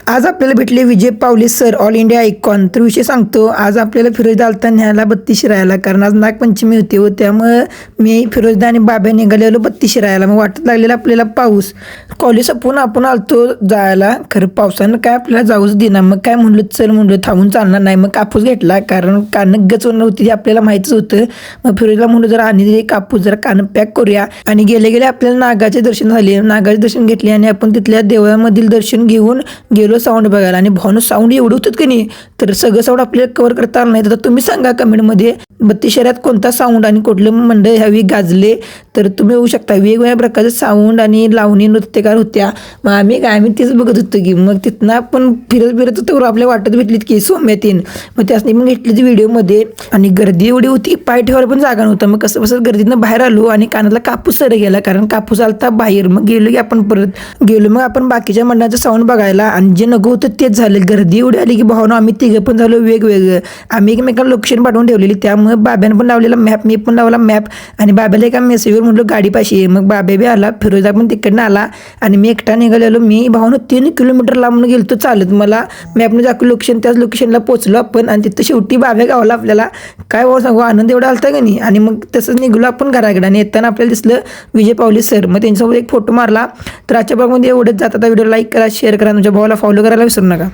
आज आपल्याला भेटले विजय पावले सर, ऑल इंडिया आयकॉन. तर विषय सांगतो, आज आपल्याला फिरोजदा आलता न्यायला बत्ती शिरायला, कारण आज नागपंचमी होती व त्यामुळं मी फिरोजदा आणि बाब्या निघालेलो बत्ती शिरायला. मग वाटत लागलेला आपल्याला पाऊस. कॉलेज संपवून आपण आलतो जायला, खरं पावसानं काय आपल्याला जाऊच देणार. मग काय म्हणलं, चल म्हणलं थांबून चालणार नाही. मग कापूस घेतला, कारण कानं गचवून नव्हती ते आपल्याला माहितीच होतं. मग फिरोजला म्हणलं जरा आणि कापूस जरा कानं पॅक करूया. आणि गेले गेले आपल्याला नागाचे दर्शन झाले. नागाचे दर्शन घेतले आणि आपण तिथल्या देवळामधील दर्शन घेऊन गेलो साऊंड बघायला. आणि भावनं साऊंड एवढं होतं की नाही, तर सगळं साऊंड आपल्याला कव्हर करता आलं नाही. तर तुम्ही सांगा कमेंटमध्ये बत्ती शहरात कोणता साऊंड आणि कुठले मंडळ ह्यावी गाजले. तर तुम्ही होऊ शकता वेगवेगळ्या प्रकारचे साऊंड आणि लावणी नृत्यकार होत्या. मग आम्ही तेच बघत होतो की मग तिथनं आपण फिरत होतो, आपल्या वाटत भेटलीत की सौम्यातीन. मग त्यासनी पण घेतली व्हिडिओमध्ये. आणि गर्दी एवढी होती, पाय ठेवायला पण जागा नव्हता. मग कसं गर्दीनं बाहेर आलो आणि कानातला कापूस सर गेला, कारण कापूस आलता बाहेर. मग गेलो की आपण परत गेलो. मग आपण बाकीच्या मंडळाचं साऊंड बघायला, आणि जे नको होतं तेच झालं. गर्दी एवढी आली की भावना आम्ही तिघं पण झालो वेगवेगळं. आम्ही एकमेकांना लोकेशन पाठवून ठेवलेली, त्यामुळे बाब्यानं पण लावलेला मॅप, मी पण लावला मॅप. आणि बाब्याला एका मेसेजवर म्हणलो गाडीपाशी आहे. मग बाब्या बी आला, फिरोजा पण तिकडनं आला आणि मी एकटा निघालेलो. मी भावना 3 किलोमीटर लांबून गेलो चालत. मला मॅपनं दाखवलं लोकेशन, त्याच लोकेशनला पोचलो आपण. आणि तिथं शेवटी बाब्या गावला आपल्याला. काय भाऊ सांगू, आनंद एवढा आलता का नाही. आणि मग तसंच निघलो आपण घराकडे. आणि येताना आपल्याला दिसलं विजय पावले सर. मग त्यांच्यासोबत एक फोटो मारला. तर आजच्या ब्लॉगमध्ये एवढंच. जाता व्हिडिओ लाईक करा, शेअर करा, तुमच्या भावाला फॉलो करायला विसरू नका.